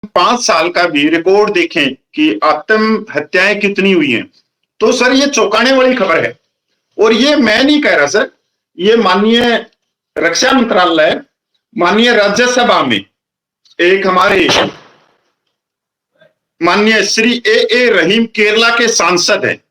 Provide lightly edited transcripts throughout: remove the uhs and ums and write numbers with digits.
5 साल का भी रिकॉर्ड देखें कि आत्महत्याएं कितनी हुई हैं, तो सर ये चौंकाने वाली खबर है। और ये मैं नहीं कह रहा सर, ये माननीय रक्षा मंत्रालय, माननीय राज्यसभा में एक हमारे माननीय श्री ए रहीम केरला के सांसद हैं,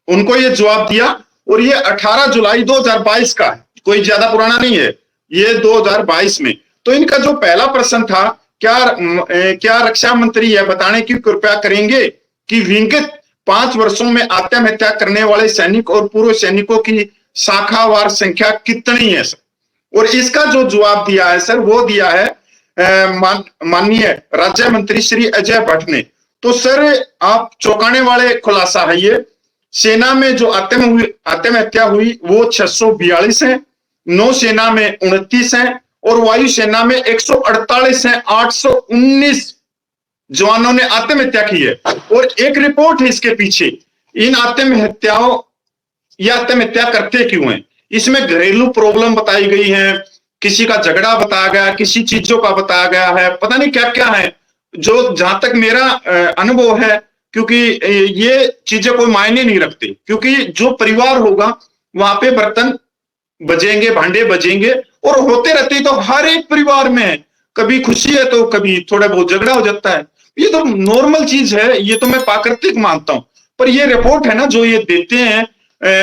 उनको ये जवाब दिया। और ये 18 जुलाई 2022 का है, कोई ज्यादा पुराना नहीं है, ये 2022 में। तो इनका जो पहला प्रश्न था, क्या रक्षा मंत्री यह बताने की कृपया करेंगे कि विगत 5 वर्षों में आत्महत्या करने वाले सैनिक और पूर्व सैनिकों की शाखावार संख्या कितनी है सर। और इसका जो जवाब दिया है सर, वो दिया है माननीय राज्य मंत्री श्री अजय भट्ट ने। तो सर आप चौंकाने वाले खुलासा है ये। सेना में जो आत्महत्या हुई वो 642 है, नौसेना में 29 है और वायुसेना में 148 है। 819 जवानों ने आत्महत्या की है। और एक रिपोर्ट है इसके पीछे, इन आत्महत्याओं या आत्महत्या करते क्यों हैं। इसमें घरेलू प्रॉब्लम बताई गई है, किसी का झगड़ा बताया गया, किसी चीजों का बताया गया है, पता नहीं क्या क्या है। जो जहां तक मेरा अनुभव है, क्योंकि ये चीजें कोई मायने नहीं रखती, क्योंकि जो परिवार होगा वहां पे बर्तन बजेंगे, भांडे बजेंगे और होते रहते। तो हर एक परिवार में कभी खुशी है तो कभी थोड़ा बहुत झगड़ा हो जाता है, ये तो नॉर्मल चीज है, ये तो मैं प्राकृतिक मानता हूं। पर ये रिपोर्ट है ना जो ये देते हैं,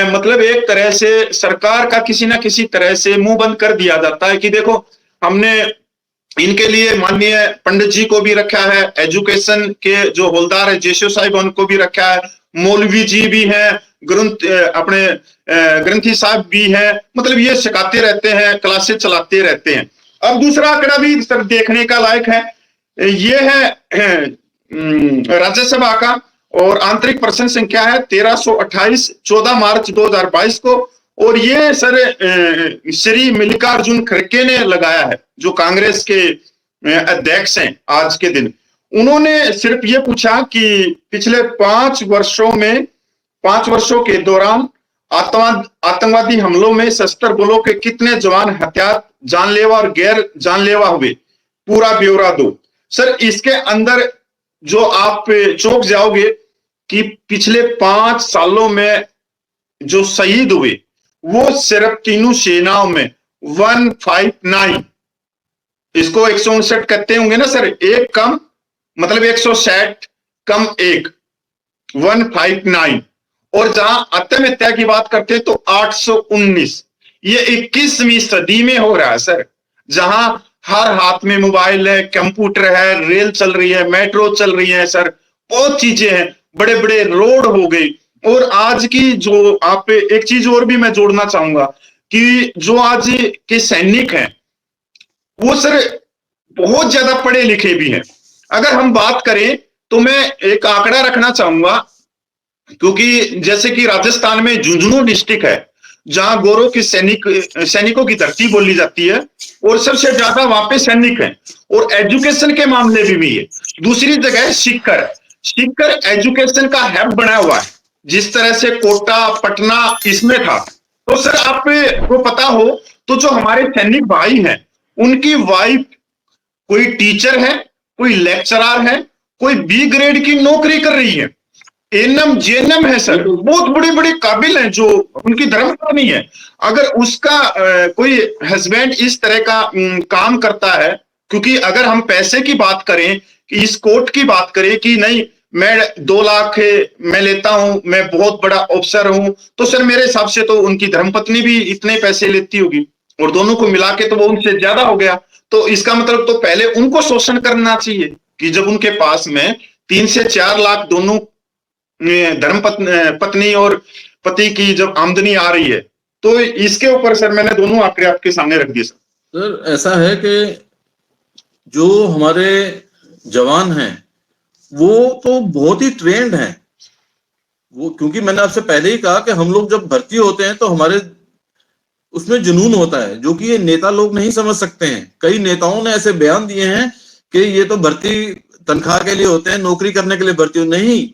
मतलब एक तरह से सरकार का किसी ना किसी तरह से मुंह बंद कर दिया जाता है कि देखो हमने इनके लिए माननीय पंडित जी को भी रखा है, एजुकेशन के जो होलदार है जेशो साहिब उनको भी रखा है, मौलवी जी भी हैं, अपने ग्रंथी साहब भी हैं, मतलब ये सिखाते रहते हैं, क्लासेस चलाते रहते हैं। अब दूसरा आंकड़ा भी सर देखने का लायक है, ये है राज्यसभा का, और आंतरिक प्रश्न संख्या है 1328, 14 मार्च 2022 को। और ये सर श्री मल्लिकार्जुन खड़गे ने लगाया है, जो कांग्रेस के अध्यक्ष हैं आज के दिन। उन्होंने सिर्फ ये पूछा कि पिछले 5 वर्षों के दौरान आतंकवादी हमलों में सशस्त्र बलों के कितने जवान हत्यार, जानलेवा और गैर जानलेवा हुए, पूरा ब्यौरा दो। सर इसके अंदर जो आप चौंक जाओगे कि पिछले 5 सालों में जो शहीद हुए वो सिर्फ तीनों सेनाओं में 159, इसको 159 कहते होंगे ना सर, एक कम मतलब 160 कम 1, 159। और जहां आत्महत्या की बात करते हैं तो 819। ये 21वीं सदी में हो रहा है सर, जहां हर हाथ में मोबाइल है, कंप्यूटर है, रेल चल रही है, मेट्रो चल रही है सर, बहुत चीजें हैं, बड़े बड़े रोड हो गई। और आज की जो आप एक चीज और भी मैं जोड़ना चाहूंगा कि जो आज के सैनिक हैं वो सर बहुत ज्यादा पढ़े लिखे भी हैं। अगर हम बात करें तो मैं एक आंकड़ा रखना चाहूंगा, क्योंकि जैसे कि राजस्थान में झुंझुनू डिस्ट्रिक्ट है जहां गौरव की सैनिकों की धरती बोली जाती है, और सबसे ज्यादा वहां पे सैनिक हैं, और एजुकेशन के मामले में भी है। दूसरी जगह है सीकर एजुकेशन का हब बना हुआ है, जिस तरह से कोटा, पटना इसमें था। तो सर आपको पता हो तो जो हमारे सैनिक भाई हैं उनकी वाइफ कोई टीचर है, कोई लेक्चरर है, कोई बी ग्रेड की नौकरी कर रही है, एनएम जेएनएम है सर, बहुत बड़े बड़े काबिल हैं, जो उनकी धर्मपत्नी है। अगर उसका कोई हस्बैंड इस तरह का काम करता है, क्योंकि अगर हम पैसे की बात करें कि इस कोर्ट की बात करें कि नहीं मैं 2 लाख मैं लेता हूं, मैं बहुत बड़ा ऑफिसर हूं, तो सर मेरे हिसाब से तो उनकी धर्मपत्नी भी इतने पैसे लेती होगी, और दोनों को मिला के तो वो उनसे ज्यादा हो गया। तो इसका मतलब तो पहले उनको शोषण करना चाहिए कि जब उनके पास में 3 से 4 लाख दोनों धर्म पत्नी और पति की जब आमदनी आ रही है, तो इसके ऊपर सर मैंने दोनों आंकड़े आपके सामने रख दिए। सर ऐसा है कि जो हमारे जवान हैं वो तो बहुत ही ट्रेंड हैं, वो क्योंकि मैंने आपसे पहले ही कहा कि हम लोग जब भर्ती होते हैं तो हमारे उसमें जुनून होता है, जो कि ये नेता लोग नहीं समझ सकते हैं। कई नेताओं ने ऐसे बयान दिए हैं कि ये तो भर्ती तनख्वाह के लिए होते हैं, नौकरी करने के लिए भर्ती हो, नहीं,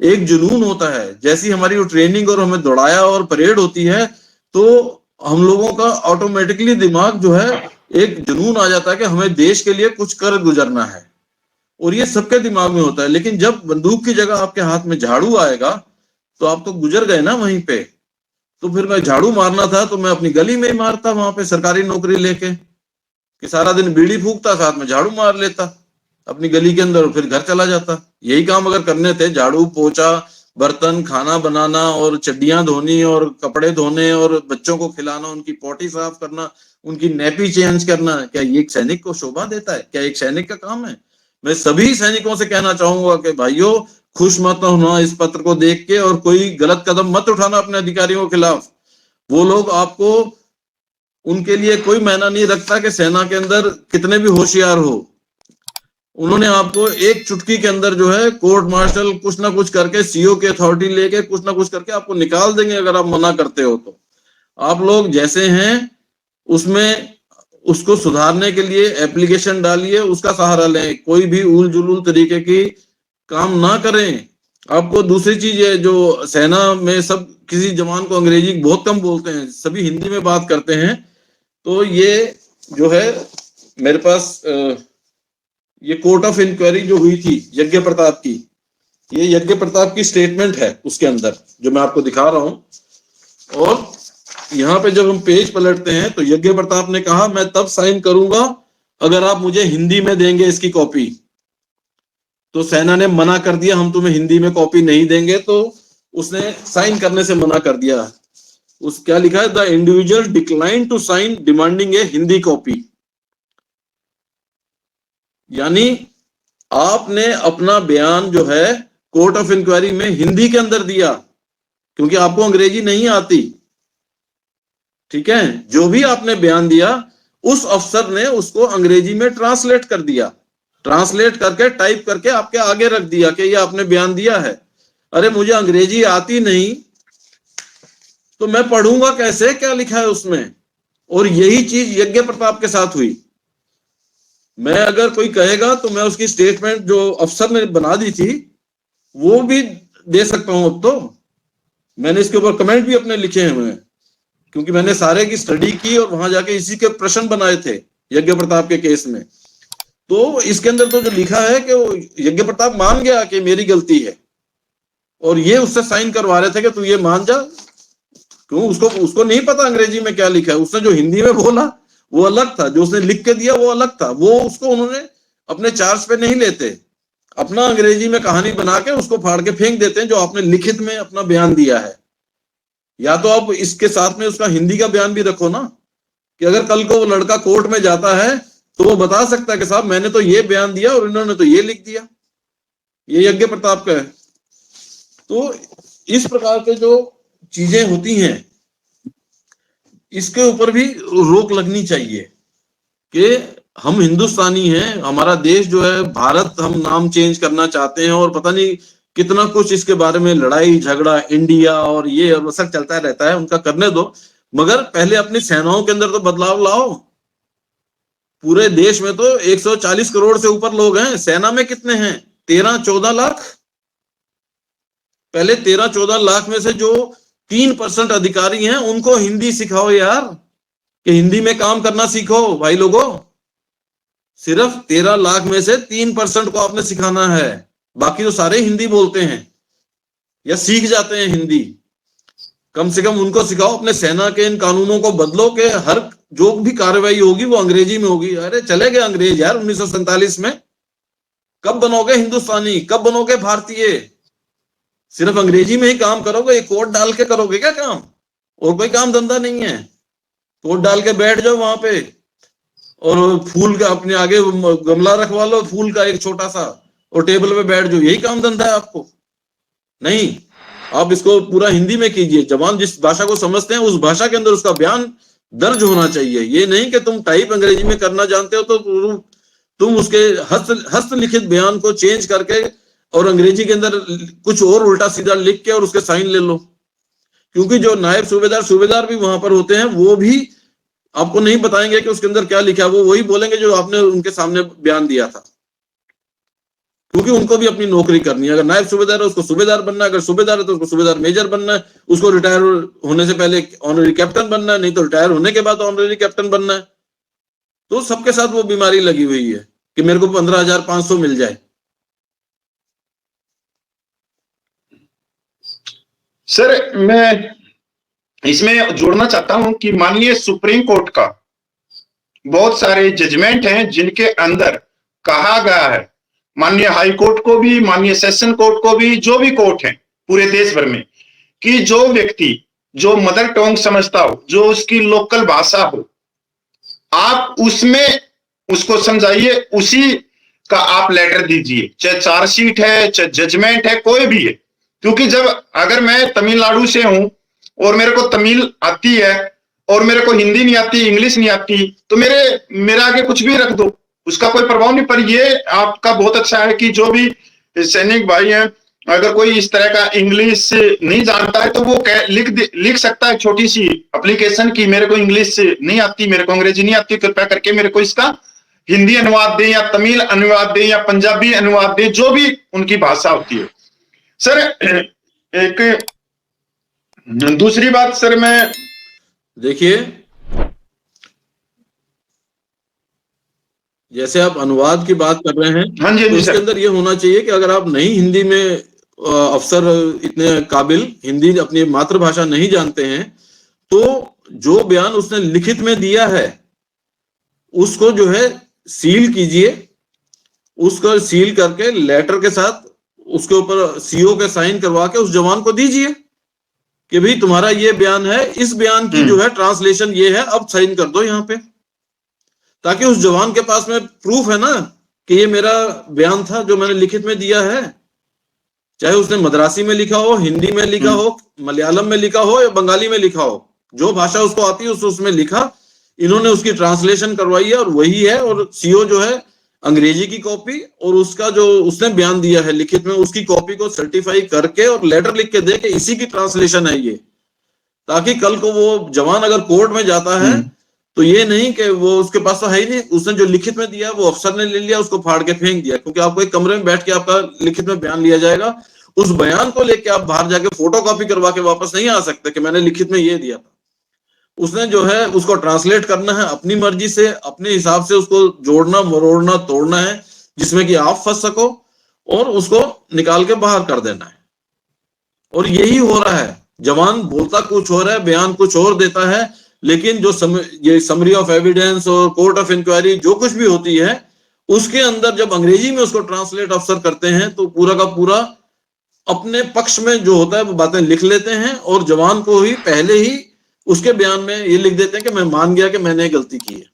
एक जुनून होता है। जैसी हमारी वो ट्रेनिंग और हमें दौड़ाया और परेड होती है तो हम लोगों का ऑटोमेटिकली दिमाग जो है एक जुनून आ जाता है कि हमें देश के लिए कुछ कर गुजरना है। और ये सबके दिमाग में होता है। लेकिन जब बंदूक की जगह आपके हाथ में झाड़ू आएगा तो आप तो गुजर गए ना वहीं पे। तो फिर मैं झाड़ू मारना था तो मैं अपनी गली में ही मारता, वहां पे सरकारी नौकरी लेके, कि सारा दिन बीड़ी फूकता, साथ में झाड़ू मार लेता अपनी गली के अंदर, और फिर घर चला जाता। यही काम अगर करने थे, झाड़ू पोछा, बर्तन, खाना बनाना और चड्डियां धोनी और कपड़े धोने और बच्चों को खिलाना, उनकी पोटी साफ करना, उनकी नैपी चेंज करना, क्या ये एक सैनिक को शोभा देता है? क्या एक सैनिक का काम है? मैं सभी सैनिकों से कहना चाहूंगा कि भाइयों, खुश मत होना इस पत्र को देख के, और कोई गलत कदम मत उठाना अपने अधिकारियों के खिलाफ। वो लोग आपको, उनके लिए कोई मायना नहीं रखता कि सेना के अंदर कितने भी होशियार हो, उन्होंने आपको एक चुटकी के अंदर जो है कोर्ट मार्शल कुछ ना कुछ करके, सीओ की अथॉरिटी लेके कुछ ना कुछ करके आपको निकाल देंगे अगर आप मना करते हो तो। आप लोग जैसे हैं उसमें, उसको सुधारने के लिए एप्लीकेशन डालिए, उसका सहारा लें, कोई भी उल जुलूल तरीके की काम ना करें। आपको दूसरी चीज है, जो सेना में सब किसी जवान को अंग्रेजी बहुत कम बोलते हैं, सभी हिंदी में बात करते हैं। तो ये जो है मेरे पास ये कोर्ट ऑफ इंक्वायरी जो हुई थी यज्ञ प्रताप की, ये यज्ञ प्रताप की स्टेटमेंट है उसके अंदर जो मैं आपको दिखा रहा हूं। और यहाँ पे जब हम पेज पलटते हैं तो यज्ञ प्रताप ने कहा, मैं तब साइन करूंगा अगर आप मुझे हिंदी में देंगे इसकी कॉपी। तो सेना ने मना कर दिया, हम तुम्हें हिंदी में कॉपी नहीं देंगे, तो उसने साइन करने से मना कर दिया। उस क्या लिखा है, the individual decline to sign demanding a Hindi copy. यानी आपने अपना बयान जो है कोर्ट ऑफ इंक्वायरी में हिंदी के अंदर दिया, क्योंकि आपको अंग्रेजी नहीं आती। ठीक है, जो भी आपने बयान दिया उस अफसर ने उसको अंग्रेजी में ट्रांसलेट कर दिया, ट्रांसलेट करके टाइप करके आपके आगे रख दिया कि ये आपने बयान दिया है। अरे मुझे अंग्रेजी आती नहीं तो मैं पढ़ूंगा कैसे क्या लिखा है उसमें? और यही चीज यज्ञ प्रताप के साथ हुई। मैं अगर कोई कहेगा तो मैं उसकी स्टेटमेंट जो अफसर ने बना दी थी वो भी दे सकता हूं। अब तो मैंने इसके ऊपर कमेंट भी अपने लिखे हैं, क्योंकि मैंने सारे की स्टडी की और वहां जाके इसी के प्रश्न बनाए थे यज्ञ प्रताप के केस में। तो इसके अंदर तो जो लिखा है कि वो यज्ञ प्रताप मान गया कि मेरी गलती है, और ये उससे साइन करवा रहे थे कि तू ये मान जा। क्यों? उसको नहीं पता अंग्रेजी में क्या लिखा है। उसने जो हिंदी में बोला वो अलग था, जो उसने लिख के दिया वो अलग था। वो उसको उन्होंने अपने चार्ज पे नहीं लेते, अपना अंग्रेजी में कहानी बना के उसको फाड़ के फेंक देते हैं जो आपने लिखित में अपना बयान दिया है। या तो आप इसके साथ में उसका हिंदी का बयान भी रखो ना, कि अगर कल को वो लड़का कोर्ट में जाता है तो वो बता सकता है कि साहब मैंने तो ये बयान दिया और इन्होंने तो ये लिख दिया। ये यज्ञ प्रताप का है। तो इस प्रकार के जो चीजें होती हैं इसके ऊपर भी रोक लगनी चाहिए कि हम हिंदुस्तानी हैं, हमारा देश जो है भारत, हम नाम चेंज करना चाहते हैं और पता नहीं कितना कुछ इसके बारे में लड़ाई झगड़ा इंडिया और ये और वो सब चलता रहता है। उनका करने दो, मगर पहले अपनी सेनाओं के अंदर तो बदलाव लाओ। पूरे देश में तो 140 करोड़ से ऊपर लोग हैं, सेना में कितने हैं? 13-14 लाख। पहले 13-14 लाख में से जो 3% अधिकारी हैं उनको हिंदी सिखाओ यार, कि हिंदी में काम करना सीखो भाई लोगों। सिर्फ 13 लाख में से 3% को आपने सिखाना है, बाकी तो सारे हिंदी बोलते हैं या सीख जाते हैं हिंदी। कम से कम उनको सिखाओ, अपने सेना के इन कानूनों को बदलो कि हर जो भी कार्रवाई होगी वो अंग्रेजी में होगी। अरे चले गए अंग्रेज यार 1947 में। कब बनोगे हिंदुस्तानी, कब बनोगे भारतीय? सिर्फ अंग्रेजी में ही काम करोगे, कोट डाल के करोगे क्या काम? और कोई काम धंधा नहीं है। कोट डाल के बैठ जाओ वहां पे और फूल का अपने आगे गमला रखवा लो फूल का एक छोटा सा और टेबल पे बैठ जाओ, यही काम धंधा है आपको? नहीं, आप इसको पूरा हिंदी में कीजिए। जवान जिस भाषा को समझते हैं उस भाषा के अंदर उसका बयान दर्ज होना चाहिए। ये नहीं कि तुम टाइप अंग्रेजी में करना जानते हो तो तुम उसके हस्तलिखित बयान को चेंज करके और अंग्रेजी के अंदर कुछ और उल्टा सीधा लिख के और उसके साइन ले लो। क्योंकि जो नायब सूबेदार भी वहां पर होते हैं वो भी आपको नहीं बताएंगे कि उसके अंदर क्या लिखा है, वो वही बोलेंगे जो आपने उनके सामने बयान दिया था, क्योंकि उनको भी अपनी नौकरी करनी है। अगर नायब सूबेदार है उसको सूबेदार बनना है, अगर सूबेदार है तो उसको सूबेदार मेजर बनना है, उसको रिटायर होने से पहले ऑनरी कैप्टन बनना है, नहीं तो रिटायर होने के बाद ऑनरी कैप्टन बनना है। तो सबके साथ वो बीमारी लगी हुई है कि मेरे को 15,500 मिल जाए, सर मैं इसमें जोड़ना चाहता हूं कि माननीय सुप्रीम कोर्ट का बहुत सारे जजमेंट हैं जिनके अंदर कहा गया है, माननीय हाई कोर्ट को भी, माननीय सेशन कोर्ट को भी, जो भी कोर्ट है पूरे देश भर में, कि जो व्यक्ति जो मदर टंग समझता हो, जो उसकी लोकल भाषा हो, आप उसमें उसको समझाइए, उसी का आप लेटर दीजिए, चाहे चार्जशीट है, चाहे जजमेंट है, कोई भी है। क्योंकि जब अगर मैं तमिलनाडु से हूं और मेरे को तमिल आती है और मेरे को हिंदी नहीं आती, इंग्लिश नहीं आती, तो मेरे आगे कुछ भी रख दो, उसका कोई प्रभाव नहीं। पर ये आपका बहुत अच्छा है कि जो भी सैनिक भाई हैं, अगर कोई इस तरह का इंग्लिश नहीं जानता है तो वो लिख सकता है छोटी सी एप्लीकेशन की मेरे को इंग्लिश नहीं आती, मेरे को अंग्रेजी नहीं आती, कृपया करके मेरे को इसका हिंदी अनुवाद दें या तमिल अनुवाद दें या पंजाबी अनुवाद दें, जो भी उनकी भाषा होती है। सर एक दूसरी बात सर, मैं देखिए, जैसे आप अनुवाद की बात कर रहे हैं, हाँ जी तो इसके सर, अंदर ये होना चाहिए कि अगर आप नहीं हिंदी में अफसर इतने काबिल, हिंदी अपनी मातृभाषा नहीं जानते हैं, तो जो बयान उसने लिखित में दिया है उसको जो है सील कीजिए, उसको सील करके लेटर के साथ उसके ऊपर सीओ के साइन करवा के उस जवान को दीजिए कि भाई तुम्हारा ये बयान है, इस बयान की जो है ट्रांसलेशन ये है, अब साइन कर दो यहाँ पे, ताकि उस जवान के पास में प्रूफ है ना कि ये मेरा बयान था जो मैंने लिखित में दिया है। चाहे उसने मद्रासी में लिखा हो, हिंदी में लिखा हो, मलयालम में लिखा हो या बंगाली में लिखा हो, जो भाषा उसको आती है उसमें लिखा, इन्होंने उसकी ट्रांसलेशन करवाई है और वही है। और सीओ जो है अंग्रेजी की कॉपी और उसका जो उसने बयान दिया है लिखित में उसकी कॉपी को सर्टिफाई करके और लेटर लिख के दे के इसी की ट्रांसलेशन है ये, ताकि कल को वो जवान अगर कोर्ट में जाता है तो ये नहीं कि वो उसके पास तो है ही नहीं, उसने जो लिखित में दिया वो अफसर ने ले लिया, उसको फाड़ के फेंक दिया। क्योंकि आपको एक कमरे में बैठ के आपका लिखित में बयान लिया जाएगा, उस बयान को लेके आप बाहर जाके फोटो कॉपी करवा के वापस नहीं आ सकते कि मैंने लिखित में ये दिया था। उसने जो है उसको ट्रांसलेट करना है अपनी मर्जी से, अपने हिसाब से उसको जोड़ना मरोड़ना तोड़ना है जिसमें कि आप फंस सको और उसको निकाल के बाहर कर देना है। और यही हो रहा है, जवान बोलता कुछ हो रहा है, बयान कुछ और देता है, लेकिन जो ये समरी ऑफ एविडेंस और कोर्ट ऑफ इंक्वायरी जो कुछ भी होती है उसके अंदर जब अंग्रेजी में उसको ट्रांसलेट अफसर करते हैं तो पूरा का पूरा अपने पक्ष में जो होता है वो बातें लिख लेते हैं और जवान को ही पहले ही उसके बयान में ये लिख देते हैं कि मैं मान गया कि मैंने गलती की है।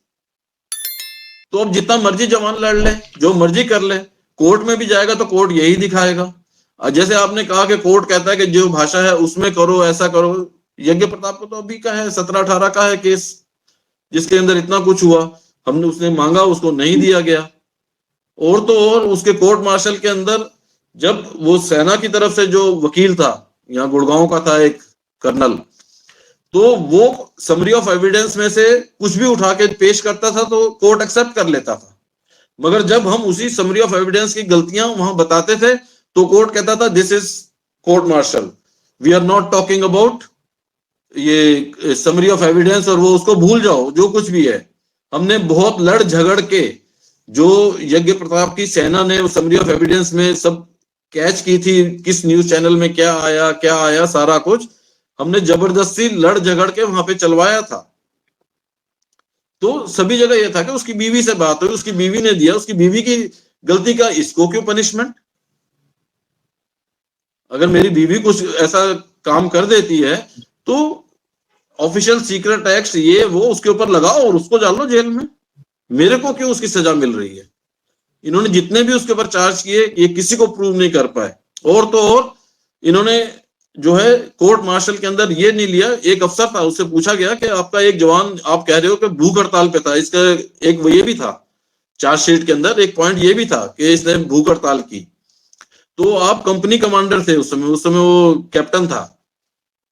तो अब जितना मर्जी जवान लड़ ले, जो मर्जी कर ले, कोर्ट में भी जाएगा तो कोर्ट यही दिखाएगा। जैसे आपने कहा कि कोर्ट कहता है कि जो भाषा है उसमें करो, ऐसा करो। यज्ञ प्रताप को तो अभी का है 17-18 का है केस, जिसके अंदर इतना कुछ हुआ, हमने उसने मांगा उसको नहीं दिया गया। और तो और उसके कोर्ट मार्शल के अंदर जब वो सेना की तरफ से जो वकील था, यहाँ गुड़गांव का था एक कर्नल, तो वो समरी ऑफ एविडेंस में से कुछ भी उठा के पेश करता था तो कोर्ट एक्सेप्ट कर लेता था। मगर जब हम उसी समरी ऑफ एविडेंस की गलतियां वहां बताते थे तो कोर्ट कहता था this is court martial, we are not talking about ये समरी ऑफ एविडेंस, और वो उसको भूल जाओ जो कुछ भी है। हमने बहुत लड़ झगड़ के जो यज्ञ प्रताप की सेना ने समरी ऑफ एविडेंस में सब कैच की थी, किस न्यूज चैनल में क्या आया सारा कुछ हमने जबरदस्ती लड़ झगड़ के वहां पे चलवाया था। तो सभी जगह यह था कि उसकी बीवी से बात हुई, उसकी बीवी ने दिया, उसकी बीवी की गलती का इसको क्यों पनिशमेंट? अगर मेरी बीवी कुछ ऐसा काम कर देती है तो ऑफिशियल सीक्रेट एक्ट ये वो उसके ऊपर लगाओ और उसको डाल लो जेल में, मेरे को क्यों उसकी सजा मिल रही है? इन्होंने जितने भी उसके ऊपर चार्ज किए ये किसी को प्रूव नहीं कर पाए। और तो और इन्होंने जो है कोर्ट मार्शल के अंदर ये नहीं लिया, एक अफसर था उससे पूछा गया कि आपका एक जवान आप कह रहे हो कि भूख हड़ताल पे था, इसका एक ये भी था चार्जशीट के अंदर, एक पॉइंट ये भी था कि इसने भूख हड़ताल की, तो आप कंपनी कमांडर थे उस समय वो कैप्टन था,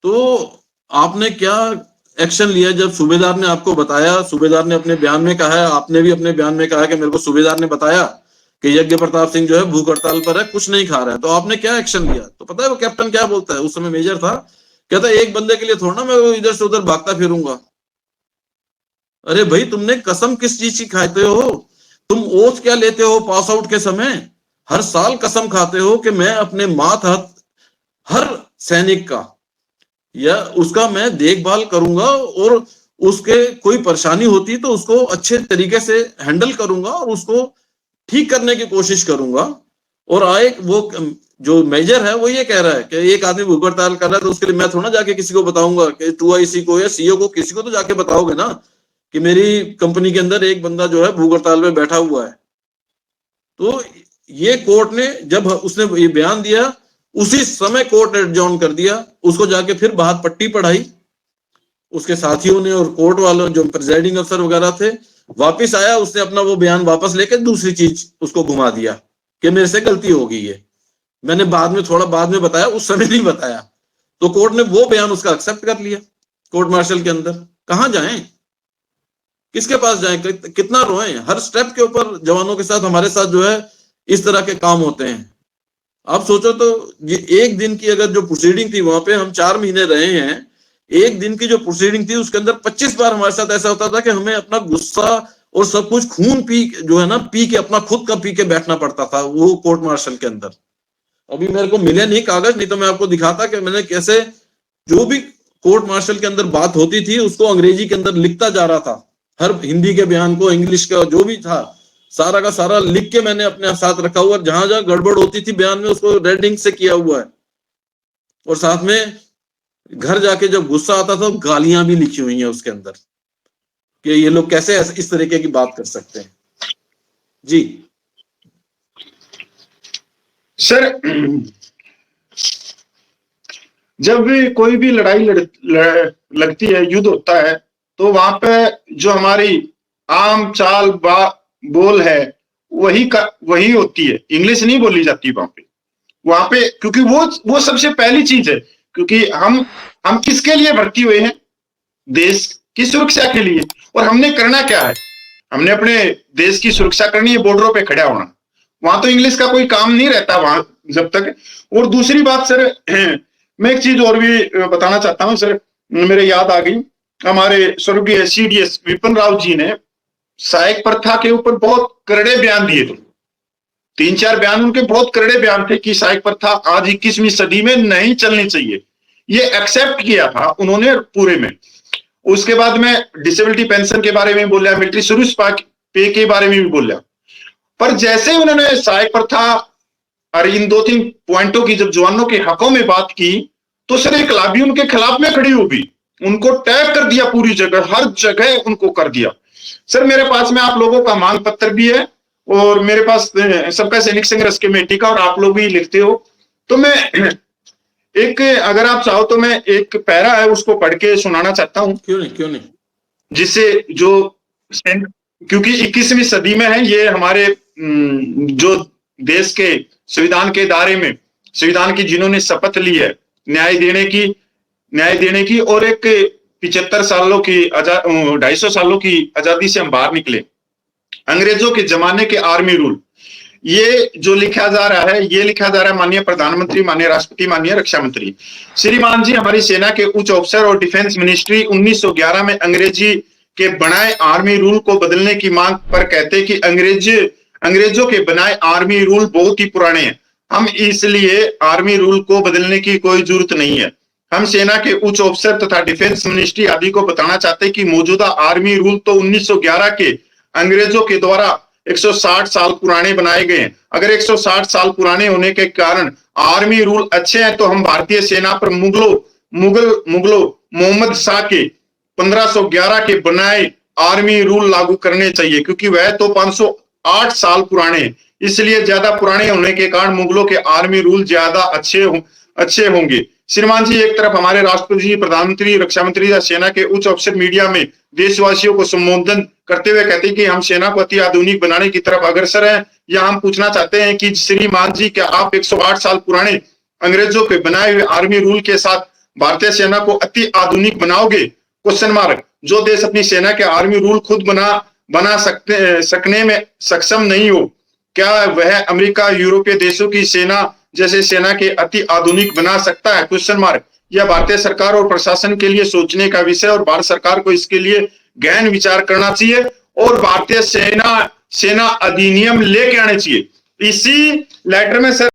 तो आपने क्या एक्शन लिया जब सूबेदार ने आपको बताया? सूबेदार ने अपने बयान में कहा है, आपने भी अपने बयान में कहा कि मेरे को सूबेदार ने बताया कि यज्ञ प्रताप सिंह जो है भूख हड़ताल पर है, कुछ नहीं खा रहा है, तो आपने क्या एक्शन लिया? तो पता है वो कैप्टन क्या बोलता है, उस समय मेजर था, कहता है एक बंदे के लिए थोड़ा ना मैं इधर से उधर भागता फिरूंगा। अरे भाई तुमने कसम किस चीज की खाते हो? तुम ओथ क्या लेते हो पास आउट के समय? हर साल कसम खाते हो कि मैं अपने मातहत हर सैनिक का या उसका मैं देखभाल करूंगा, और उसके कोई परेशानी होती तो उसको अच्छे तरीके से हैंडल करूंगा और उसको ठीक करने की कोशिश करूंगा। और आए वो जो मेजर है वो ये कह रहा है कि एक आदमी भूख हड़ताल कर रहा है तो उसके लिए मैं थोड़ा जाके किसी को बताऊंगा कि 2IC को या सीईओ को, किसी को तो जाके बताओगे ना कि मेरी कंपनी के अंदर एक बंदा जो है भूख हड़ताल में बैठा हुआ है। तो ये कोर्ट ने जब उसने ये बयान दिया, उसी समय कोर्ट ने एडजॉर्न कर दिया, उसको जाके फिर बाहर पट्टी पढ़ाई उसके साथियों ने और कोर्ट वालों जो प्रिजाइडिंग अफसर वगैरह थे। वापस आया, उसने अपना वो बयान वापस लेके दूसरी चीज उसको घुमा दिया कि मेरे से गलती हो गई है, मैंने थोड़ा बाद में बताया, उस समय नहीं बताया। तो कोर्ट ने वो बयान उसका एक्सेप्ट कर लिया कोर्ट मार्शल के अंदर। कहां जाएं, किसके पास जाएं, कितना रोएं? हर स्टेप के ऊपर जवानों के साथ, हमारे साथ जो है इस तरह के काम होते हैं। आप सोचो तो ये एक दिन की अगर जो प्रोसीडिंग थी, वहां पे हम 4 महीने रहे हैं, एक दिन की जो प्रोसीडिंग थी उसके अंदर 25 बार हमारे साथ ऐसा होता था कि हमें अपना गुस्सा और सब कुछ खून पी जो है ना, पी के अपना खुद का पी के बैठना पड़ता था वो कोर्ट मार्शल के अंदर। अभी मेरे को मिले नहीं कागज, नहीं तो मैं आपको दिखाता कि मैंने कैसे जो भी कोर्ट मार्शल के अंदर बात होती थी उसको अंग्रेजी के अंदर लिखता जा रहा था, हर हिंदी के बयान को, इंग्लिश का जो भी था सारा का सारा लिख के मैंने अपने साथ रखा हुआ, जहां जहां गड़बड़ होती थी बयान में उसको रेडिंग से किया हुआ है। और साथ में घर जाके जब गुस्सा आता था गालियां भी लिखी हुई हैं उसके अंदर कि ये लोग कैसे इस तरीके की बात कर सकते हैं। जी सर, जब भी कोई भी लड़ाई लगती है, युद्ध होता है, तो वहां पे जो हमारी आम चाल बोल है वही होती है, इंग्लिश नहीं बोली जाती वहां पे क्योंकि वो सबसे पहली चीज है। क्योंकि हम किसके लिए भर्ती हुए हैं? देश की सुरक्षा के लिए। और हमने करना क्या है? हमने अपने देश की सुरक्षा करनी है, बॉर्डरों पे खड़ा होना। वहां तो इंग्लिश का कोई काम नहीं रहता वहां जब तक। और दूसरी बात सर, मैं एक चीज और भी बताना चाहता हूं सर, मेरे याद आ गई। हमारे स्वर्गीय CDS विपिन राव जी ने सहायक प्रथा के ऊपर बहुत करड़े बयान दिए थे। 3-4 बयान उनके बहुत करड़े बयान थे कि सहायक प्रथा आज 21वीं सदी में नहीं चलनी चाहिए। ये एक्सेप्ट किया था उन्होंने पूरे में। उसके बाद में डिसेबिलिटी पेंशन के बारे में बोला, मिलिट्री सर्विस पे के बारे में भी बोला। पर जैसे उन्होंने सहायक प्रथा और इन 2-3 पॉइंटों की जब जवानों के हकों में बात की, तो सर एक लाभी उनके खिलाफ में खड़ी होगी, उनको टैग कर दिया पूरी जगह, हर जगह उनको कर दिया। सर मेरे पास में आप लोगों का मांग पत्र भी है और मेरे पास सबका सैनिक संघर्ष कमेटी का, और आप लोग भी लिखते हो। तो मैं एक, अगर आप चाहो तो मैं एक पैरा है उसको पढ़ के सुनाना चाहता हूं। क्यों नहीं। जिससे जो, क्योंकि 21वीं सदी में है ये, हमारे जो देश के संविधान के दायरे में, संविधान की जिन्होंने शपथ ली है न्याय देने की और एक 75 सालों की 250 सालों की आजादी से हम बाहर निकले, अंग्रेजों के जमाने के आर्मी रूल, ये जो लिखा जा रहा है, ये लिखा जा रहा है माननीय प्रधानमंत्री, माननीय राष्ट्रपति, माननीय रक्षा मंत्री श्रीमान जी, हमारी सेना के उच्च अफसर और डिफेंस मिनिस्ट्री 1911 में अंग्रेजी के बनाए आर्मी रूल को बदलने की मांग पर कहते कि अंग्रेजों के बनाए आर्मी रूल बहुत ही पुराने हैं, हम इसलिए आर्मी रूल को बदलने की कोई जरूरत नहीं है। हम सेना के उच्च अफसर तथा डिफेंस मिनिस्ट्री आदि को बताना चाहते हैं कि मौजूदा आर्मी रूल तो 1911 के अंग्रेजों के द्वारा 160 साल पुराने बनाए गए हैं। अगर 160 साल पुराने होने के कारण आर्मी रूल अच्छे हैं तो हम भारतीय सेना पर मुगलों मोहम्मद शाह के 1511 के बनाए आर्मी रूल लागू करने चाहिए, क्योंकि वह तो 508 साल पुराने हैं। इसलिए ज्यादा पुराने होने के कारण मुगलों के आर्मी रूल ज्यादा अच्छे होंगे। श्रीमान जी, एक तरफ हमारे राष्ट्रपति जी, प्रधानमंत्री, रक्षा मंत्री या सेना के उच्च अफसर मीडिया में देशवासियों को संबोधन करते हुए कहते हैं कि हम सेना को अति आधुनिक बनाने की तरफ अग्रसर हैं। या हम पूछना चाहते हैं कि श्रीमान जी, क्या आप 108 साल पुराने अंग्रेजों के बनाए हुए आर्मी रूल के साथ भारतीय सेना को अति आधुनिक बनाओगे? Question mark. जो देश अपनी सेना के आर्मी रूल खुद बना सकने में सक्षम नहीं हो, क्या वह अमेरिका, यूरोपीय देशों की सेना जैसे सेना के अति आधुनिक बना सकता है? Question mark. यह भारतीय सरकार और प्रशासन के लिए सोचने का विषय और भारत सरकार को इसके लिए गहन विचार करना चाहिए और भारतीय सेना अधिनियम लेके आने चाहिए। इसी लेटर में सर